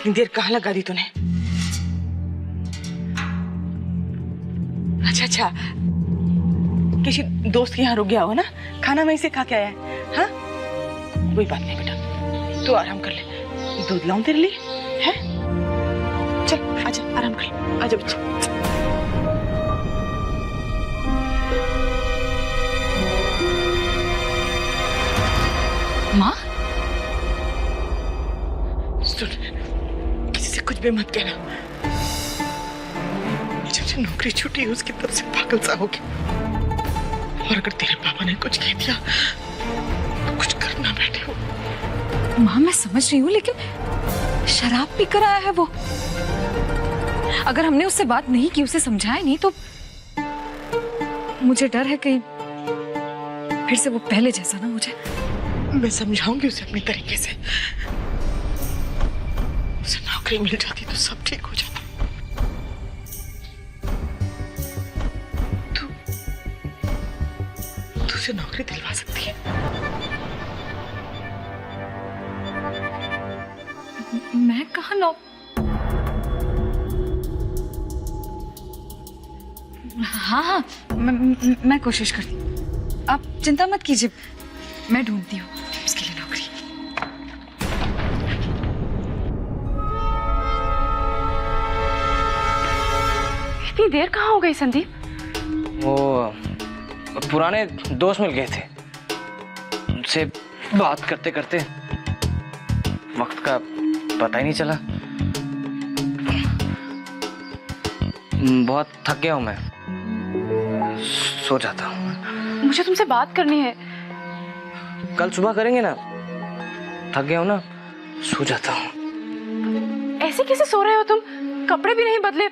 इतनी देर कहाँ लगा दी तूने? अच्छा अच्छा, किसी दोस्त के यहाँ रुक गया हो ना, खाना वहीं से खा के आया है। हाँ, कोई बात नहीं बेटा, तू आराम कर ले। दूध लाऊं तेरे लिए? है? चल आजा, आराम कर ले, आजा बच्चा। माँ, सुन, किसी से कुछ भी मत कहना। जब से नौकरी छूटी है उसकी तरफ से पागल सा हो गया। और अगर तेरे पापा ने कुछ कह दिया तो कुछ करना बैठे हो। माँ मैं समझ रही हूँ, लेकिन शराब पी कर आया है वो। अगर हमने उससे बात नहीं की, उसे समझाया नहीं, तो मुझे डर है कहीं फिर से वो पहले जैसा ना हो जाए। मैं समझाऊंगी उसे अपने तरीके से। उसे नौकरी मिल जाती तो सब ठीक हो जाता। तू उसे नौकरी दिलवा सकती है। मैं कहाँ हाँ हाँ, मैं कोशिश करती हूँ। आप चिंता मत कीजिए, मैं ढूंढती हूँ उसके लिए नौकरी। इतनी देर कहाँ हो गई संदीप? वो पुराने दोस्त मिल गए थे, उनसे बात करते करते वक्त का पता ही नहीं चला। बहुत थक गया हूँ मैं, सो जाता हूँ। मुझे तुमसे बात करनी है। कल सुबह करेंगे ना, थक गया हूँ ना, सो जाता हूँ। ऐसे कैसे सो रहे हो तुम? कपड़े भी नहीं बदले।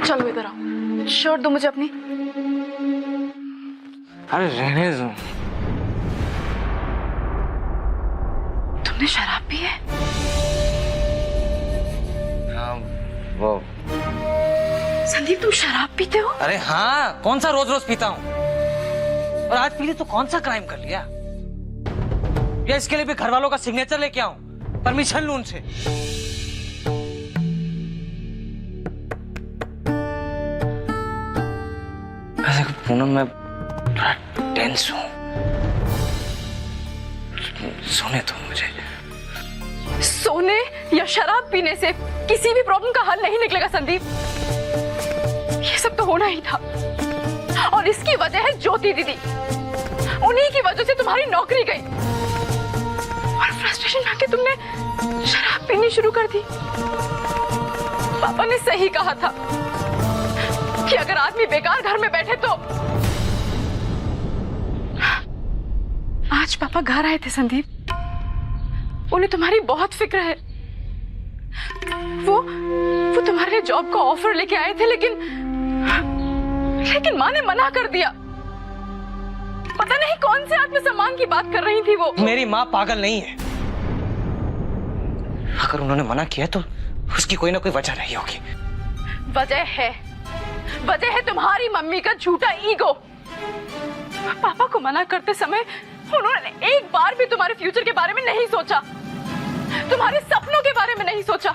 चलो इधर आओ, शर्ट दो मुझे अपनी। अरे रहने दो। तुमने शराब पी है? हाँ, वो संदीप तुम शराब पीते हो? अरे हाँ, कौन सा रोज रोज पीता हूँ, और आज पी ली तो कौन सा क्राइम कर लिया? या इसके लिए भी घर वालों का सिग्नेचर लेके आऊं, परमिशन लूं उनसे? ऐसे पूनम मैं थोड़ा टेंस हूं, सोने दो मुझे। सोने या शराब पीने से किसी भी प्रॉब्लम का हल नहीं निकलेगा संदीप। ये सब तो होना ही था, और इसकी वजह है ज्योति दीदी। उन्हीं की वजह से तुम्हारी नौकरी गई, और फ्रस्ट्रेशन में आके तुमने शराब पीनी शुरू कर दी। पापा ने सही कहा था कि अगर आदमी बेकार घर में बैठे तो। आज पापा घर आए थे संदीप, उन्हें तुम्हारी बहुत फिक्र है। वो तुम्हारे लिए जॉब का ऑफर लेके आए थे, लेकिन माँ ने मना कर दिया। पता नहीं कौन से आत्मसम्मान की बात कर रही थी वो। मेरी माँ पागल नहीं है, अगर उन्होंने मना किया तो उसकी कोई ना कोई वजह रही होगी। वजह है तुम्हारी मम्मी का झूठा ईगो। पापा को मना करते समय उन्होंने एक बार भी तुम्हारे फ्यूचर के बारे में नहीं सोचा, तुम्हारे सपनों के बारे में नहीं सोचा।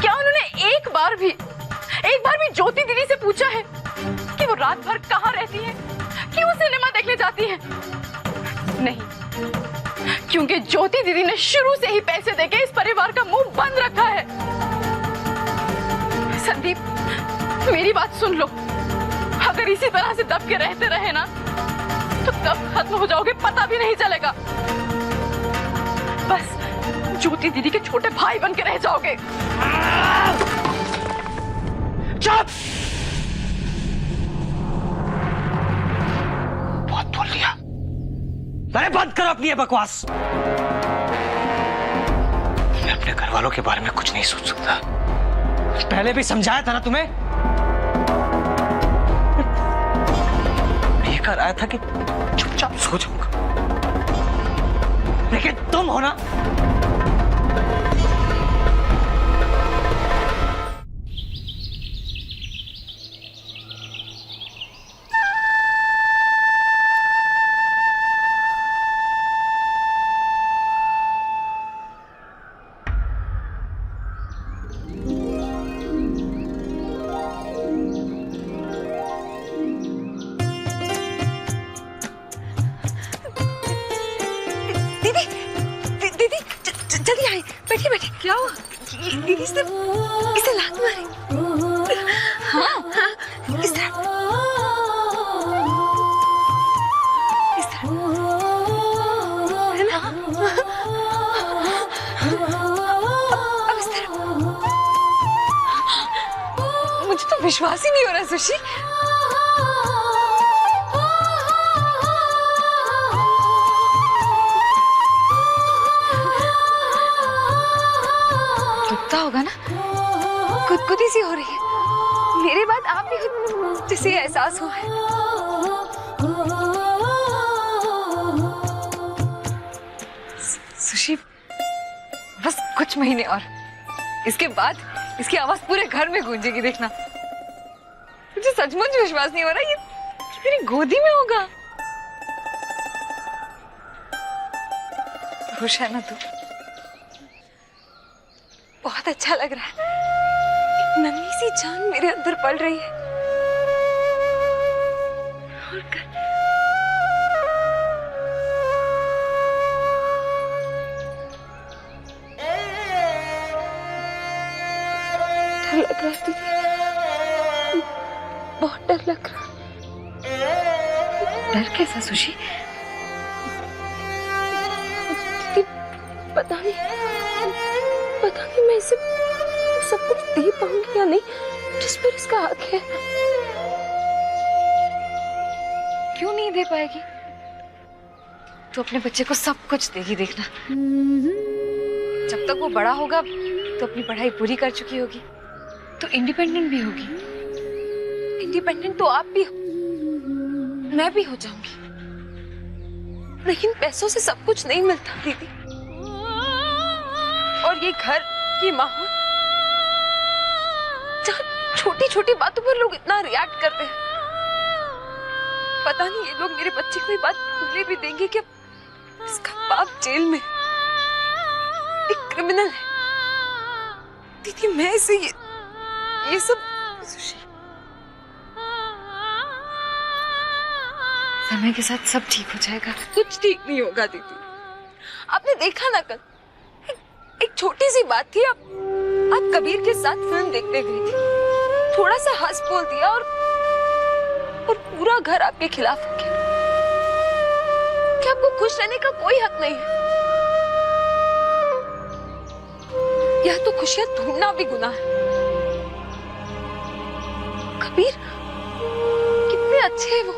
क्या उन्होंने एक बार भी ज्योति दीदी से पूछा है कि वो रात भर कहाँ रहती है, क्यों सिनेमा देखने जाती है? नहीं, क्योंकि ज्योति दीदी ने शुरू से ही पैसे देके इस परिवार का मुंह बंद रखा है। संदीप मेरी बात सुन लो, अगर इसी तरह से दब के रहते रहे ना तो कब खत्म हो जाओगे पता भी नहीं चलेगा। बस ज्योति दीदी के छोटे भाई बन के रह जाओगे। चुप! बहुत बोल लिया, अरे बंद करो अपनी ये बकवास। मैं अपने घर वालों के बारे में कुछ नहीं सोच सकता, पहले भी समझाया था ना तुम्हें। मैं ये कह रहा था कि चुपचाप सो जाऊंगा, लेकिन तुम हो ना, इसे लात मारी। हाँ हाँ, इस तरह है ना? अब इस तरह। मुझे तो विश्वास ही नहीं हो रहा सुशी। दुखता होगा ना, खुदकुदी सी हो रही है। मेरे बाद आप भी जिसे एहसास हुआ है। सुशी, बस कुछ महीने और, इसके बाद इसकी आवाज पूरे घर में गूंजेगी, देखना। मुझे सचमुच विश्वास नहीं हो रहा ये मेरी गोदी में होगा। खुश है ना तू? बहुत अच्छा लग रहा है। एक नन्ही सी जान मेरे अंदर पल रही है। और डर लग रहा है दीदी, बहुत डर लग रहा। डर कैसा सुशी? दीदी पता नहीं मैं इसे सब कुछ दे पाऊंगी या नहीं, जिस पर इसका हक है। क्यों नहीं दे पाएगी? तो अपने बच्चे को सब कुछ देगी, देखना। जब तक वो बड़ा होगा तो अपनी पढ़ाई पूरी कर चुकी होगी, तो इंडिपेंडेंट भी होगी। इंडिपेंडेंट तो आप भी हो, मैं भी हो जाऊंगी। लेकिन पैसों से सब कुछ नहीं मिलता दीदी। और ये घर, ये माहौल, जहाँ छोटी छोटी बातों पर लोग इतना रिएक्ट करते हैं। पता नहीं ये लोग मेरे बच्चे को ये बात भूलने भी देंगे कि इसका बाप जेल में एक क्रिमिनल है। दीदी मैं इसे ये सब समय के साथ सब ठीक हो जाएगा। कुछ ठीक नहीं होगा दीदी। आपने देखा ना कल, एक छोटी सी बात थी, आप कबीर के साथ फिल्म देखने गई थी, थोड़ा सा हंस बोल दिया और पूरा घर आपके खिलाफ हो गया। क्या आपको खुश रहने का कोई हक नहीं है? यह तो खुशियां ढूंढना भी गुनाह है। कबीर कितने अच्छे हैं वो,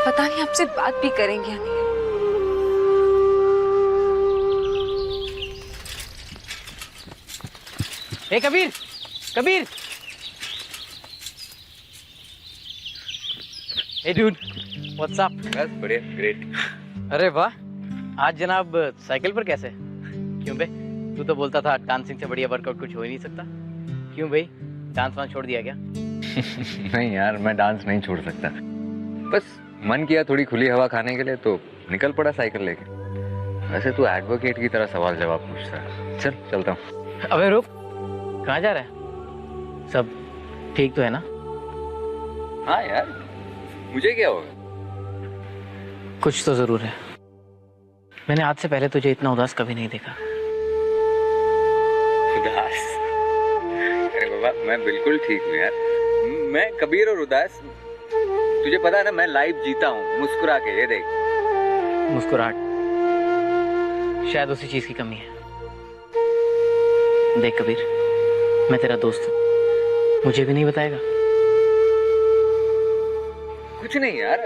पता नहीं आपसे बात भी करेंगे या नहीं। ए Kabir, Kabir. Hey dude, what's up? बस बढ़िया, ग्रेट। अरे वाह, आज जनाब साइकिल पर कैसे? क्यों बे, तू तो बोलता था डांसिंग से बढ़िया वर्कआउट कुछ हो ही नहीं सकता। क्यों भाई, डांस वांस छोड़ दिया क्या? नहीं यार, मैं डांस नहीं छोड़ सकता। बस मन किया थोड़ी खुली हवा खाने के लिए तो निकल पड़ा साइकिल लेके। वैसे तू एडवोकेट की तरह सवाल जवाब पूछता है। चल चलता हूँ। अबे रुक, कहाँ जा रहा है? सब ठीक तो है ना? हाँ यार, मुझे क्या होगा? कुछ तो जरूर है। मैंने आज से पहले तुझे इतना उदास कभी नहीं देखा। उदास? अरे बाबा, मैं बिल्कुल ठीक हूँ यार। मैं कबीर और उदास, तुझे पता है ना, मैं लाइफ जीता हूँ मुस्कुरा के। ये देख, मुस्कुराहट शायद उसी चीज की कमी है। देख कबीर, मैं तेरा दोस्त हूँ, मुझे भी नहीं बताएगा? कुछ नहीं यार,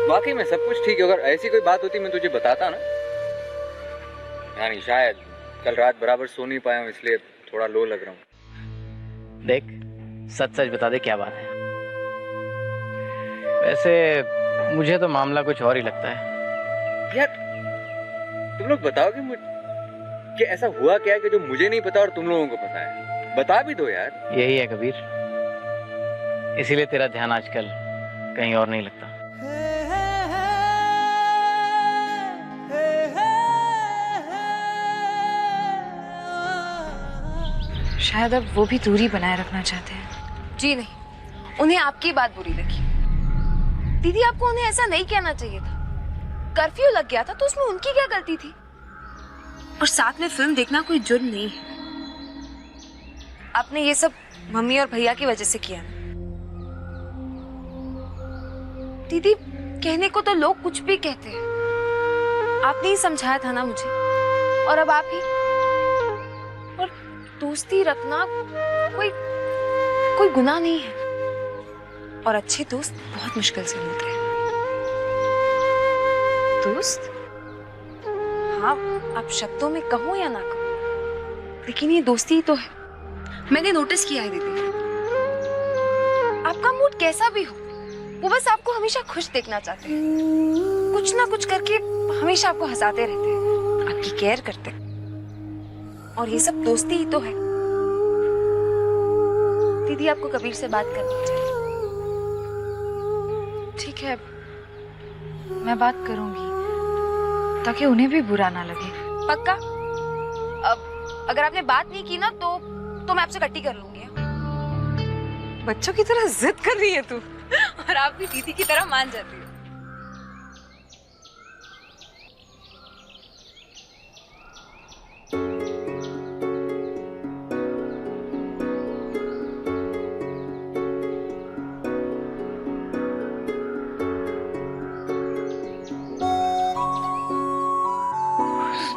वाकई में सब कुछ ठीक है। अगर ऐसी कोई बात होती मैं तुझे बताता ना। यानी शायद कल रात बराबर सो नहीं पाया हूँ, इसलिए थोड़ा लो लग रहा हूँ। देख, सच सच बता दे क्या बात है। वैसे मुझे तो मामला कुछ और ही लगता है। यार तुम लोग बताओगे मुझे कि ऐसा हुआ क्या है कि जो मुझे नहीं पता और तुम लोगों को पता है? बता भी दो यार। यही है कबीर, इसीलिए तेरा ध्यान आजकल कहीं और नहीं लगता। शायद अब वो भी दूरी बनाए रखना चाहते हैं। जी नहीं, उन्हें आपकी बात बुरी लगी। दीदी आपको उन्हें ऐसा नहीं कहना चाहिए था। कर्फ्यू लग गया था तो उसमें उनकी क्या गलती थी? और साथ में फिल्म देखना कोई जुर्म नहीं है। आपने ये सब मम्मी और भैया की वजह से किया। दीदी, कहने को तो लोग कुछ भी कहते हैं, आपने ही समझाया था ना मुझे, और अब आप ही। और दोस्ती रखना कोई गुनाह नहीं है, और अच्छे दोस्त बहुत मुश्किल से मिलते हैं। दोस्त? हाँ, आप शब्दों में कहो या ना कहो, लेकिन ये दोस्ती ही तो है। मैंने नोटिस किया है दीदी, आपका मूड कैसा भी हो, वो बस आपको हमेशा खुश देखना चाहते हैं। कुछ ना कुछ करके हमेशा आपको हंसाते रहते हैं, आपकी केयर करते हैं, और ये सब दोस्ती ही तो है। दीदी, आपको कबीर से बात करनी चाहिए। ठीक है, मैं बात करूंगी, ताकि उन्हें भी बुरा ना लगे। पक्का? अब अगर आपने बात नहीं की ना तो मैं आपसे कट्टी कर लूंगी। बच्चों की तरह जिद कर रही है तू, और आप भी दीदी की तरह मान जाती हो।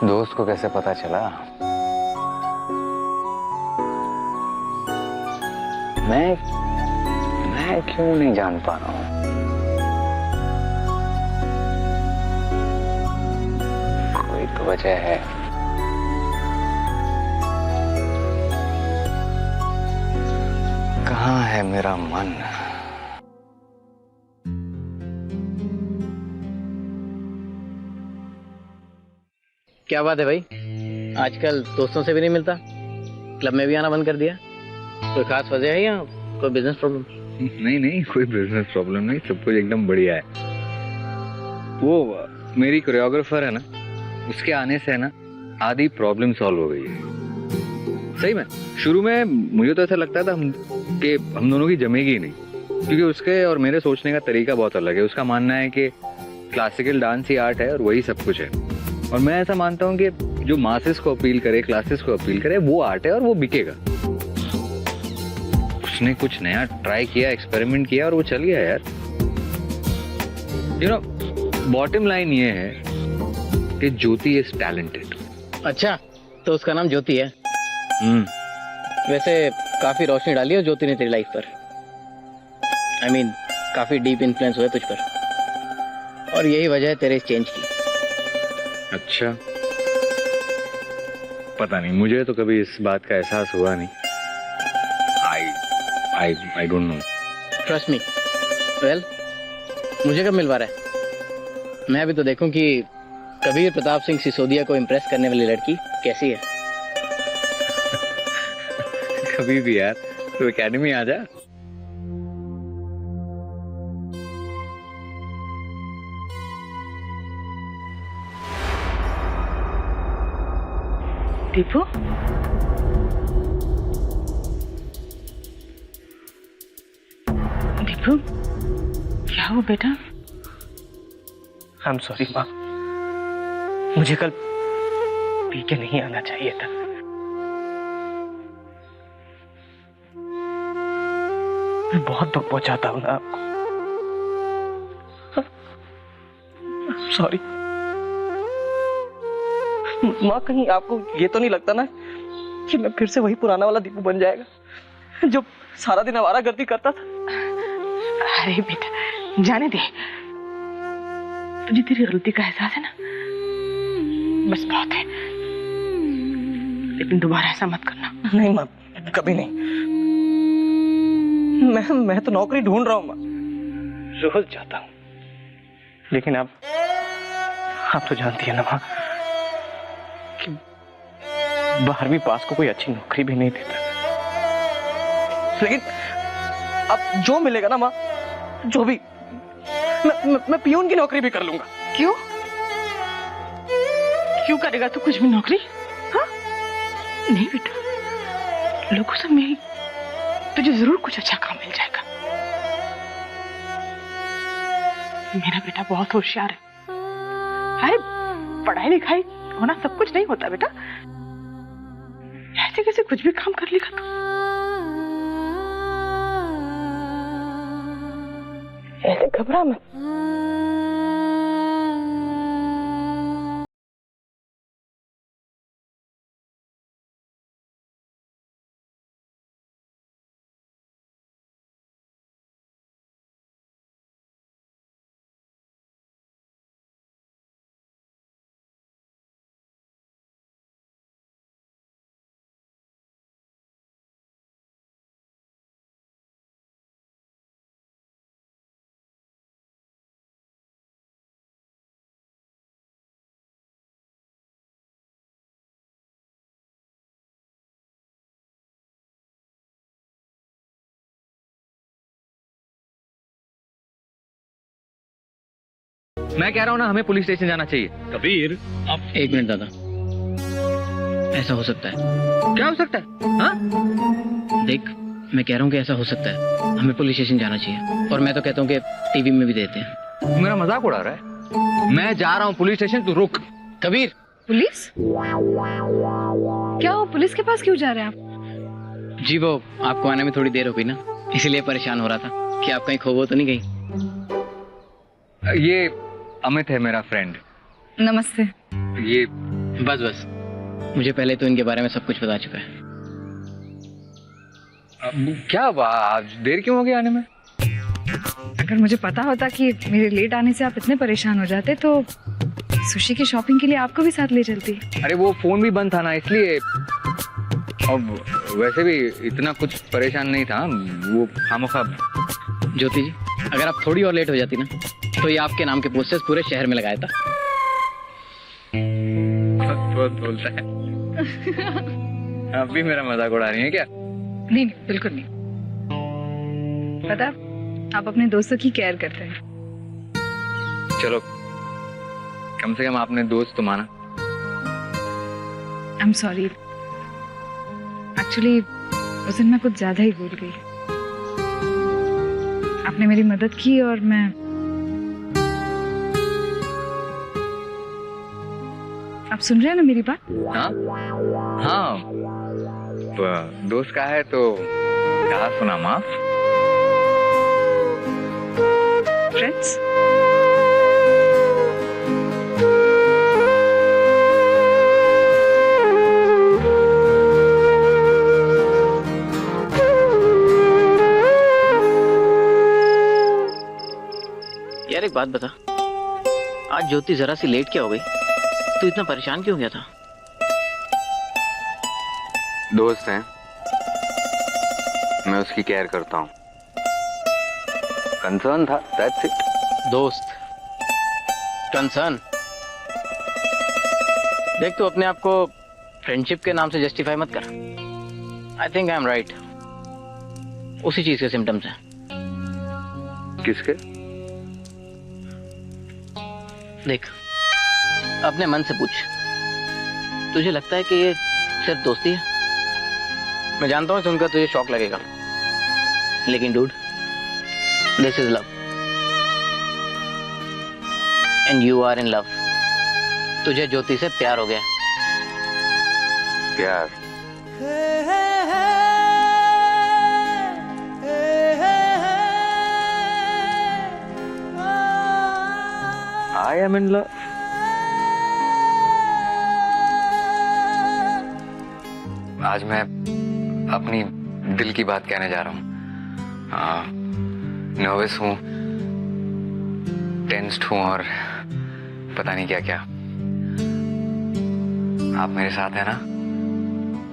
दोस्त को कैसे पता चला? मैं क्यों नहीं जान पा रहा हूँ? कोई तो वजह है। कहाँ है मेरा मन? क्या बात है भाई, आजकल दोस्तों से भी नहीं मिलता, क्लब में भी आना बंद कर दिया? कोई खास वजह है या कोई बिजनेस प्रॉब्लम? नहीं, कोई बिजनेस प्रॉब्लम नहीं, सब कुछ एकदम बढ़िया है। वो मेरी कोरियोग्राफर है ना, उसके आने से है ना आधी प्रॉब्लम सॉल्व हो गई है। सही में शुरू में मुझे तो ऐसा लगता था कि हम दोनों की जमेगी ही नहीं, क्योंकि उसके और मेरे सोचने का तरीका बहुत अलग है। उसका मानना है कि क्लासिकल डांस ही आर्ट है और वही सब कुछ है, और मैं ऐसा मानता हूँ कि जो मासेस को अपील करे, क्लासेस को अपील करे, वो आर्ट है और वो बिकेगा। उसने कुछ नया ट्राई किया, एक्सपेरिमेंट किया और वो चल गया यार। यू नो, बॉटम लाइन ये है कि ज्योति इज टैलेंटेड। अच्छा, तो उसका नाम ज्योति है? वैसे काफी रोशनी डाली है ज्योति ने तेरी लाइफ पर। I mean, काफी डीप इन्फ्लुएंस हुआ है तुझ पर, और यही वजह है तेरे इस चेंज की। अच्छा, पता नहीं, मुझे तो कभी इस बात का एहसास हुआ नहीं। I don't know. Trust me. Well, मुझे कब मिलवा रहा है? मैं भी तो देखूं कि कबीर प्रताप सिंह सिसोदिया को इम्प्रेस करने वाली लड़की कैसी है। कभी भी यार, तो एकेडमी आ जा। दीपू, दीपू, क्या हुआ बेटा? आई एम सॉरी माँ, मुझे कल पी के नहीं आना चाहिए था। मैं बहुत दुख पहुंचाता हूँ ना आपको। सॉरी माँ, कहीं आपको ये तो नहीं लगता ना कि मैं फिर से वही पुराना वाला दीपू बन जाएगा जो सारा दिन आवारागर्दी करता था? अरे बेटा, जाने दे, तुझे तेरी गलती का एहसास है ना, बस बहुत है। लेकिन दोबारा ऐसा मत करना। नहीं माँ, कभी नहीं। मैं तो नौकरी ढूंढ रहा हूँ माँ, रोज जाता हूँ, लेकिन आप तो जानती है ना माँ कि 12वीं पास को कोई अच्छी नौकरी भी नहीं देता। लेकिन अब जो मिलेगा ना माँ, जो भी, मैं पियून की नौकरी भी कर लूंगा। क्यों? क्यों करेगा तू कुछ भी नौकरी? हाँ? नहीं बेटा, लोगों से मिल, तुझे जरूर कुछ अच्छा काम मिल जाएगा। मेरा बेटा बहुत होशियार है। अरे पढ़ाई लिखाई होना सब कुछ नहीं होता बेटा। ऐसे कैसे कुछ भी काम कर लेगा तू? ऐसे घबरा मत। मैं कह रहा हूँ ना, हमें पुलिस स्टेशन जाना चाहिए। कबीर, आप एक मिनट दादा, ऐसा हो सकता है? क्या हो सकता है? हाँ? देख, मैं कह रहा हूँ कि ऐसा हो सकता है, हमें पुलिस स्टेशन जाना चाहिए। और मैं तो कहता हूँ कि टीवी में भी देते हैं। तू मेरा मजाक उड़ा रहा है? मैं जा रहा हूँ पुलिस स्टेशन, तू रुक। कबीर, पुलिस? क्या हो, पुलिस के पास क्यों जा रहे हैं आप? जी वो आपको आने में थोड़ी देर हो गई ना, इसलिए परेशान हो रहा था कि आप कहीं खो तो नहीं गई। ये अमित है, मेरा फ्रेंड। नमस्ते। ये बस मुझे पहले तो इनके बारे में सब कुछ पता चुका है। क्या आज देर क्यों हो गई आने में? अगर मुझे पता होता कि मेरे लेट आने से आप इतने परेशान हो जाते तो सुशी की शॉपिंग के लिए आपको भी साथ ले चलती। अरे वो फोन भी बंद था ना, इसलिए। अब वैसे भी इतना कुछ परेशान नहीं था, वो खामोखा। ज्योति जी, अगर आप थोड़ी और लेट हो जाती ना तो ये आपके नाम के पोस्टर्स पूरे शहर में लगाया था। बहुत बोलता है। आप भी मेरा मजाक उड़ा रही हैं क्या? नहीं, बिल्कुल नहीं। पता, आप अपने दोस्तों की केयर करते हैं। चलो, कम से कम आपने दोस्त तो माना। आई एम सॉरी, एक्चुअली उस दिन मैं कुछ ज्यादा ही भूल गई। आपने मेरी मदद की और मैं आप सुन रहे हैं ना मेरी बात? हाँ हाँ, दोस्त का है तो कहा सुना माफ। फ्रेंड्स? यार एक बात बता, आज ज्योति जरा सी लेट क्या हो गई? तू इतना परेशान क्यों हो गया था? दोस्त हैं, मैं उसकी केयर करता हूँ। कंसर्न था, दैट्स इट। दोस्त, कंसर्न? देख, तू अपने आप को फ्रेंडशिप के नाम से जस्टिफाई मत कर। I think I am right. उसी चीज के सिम्टम्स हैं। किसके? देख, अपने मन से पूछ, तुझे लगता है कि ये सिर्फ दोस्ती है? मैं जानता हूँ सुनकर तुझे शॉक लगेगा, लेकिन dude, this is love and you are in love. तुझे ज्योति से प्यार हो गया। प्यार? I am in love. आज मैं अपनी दिल की बात कहने जा रहा हूँ। नर्वस हूँ, टेंस्ड हूँ और पता नहीं क्या क्या। आप मेरे साथ हैं ना?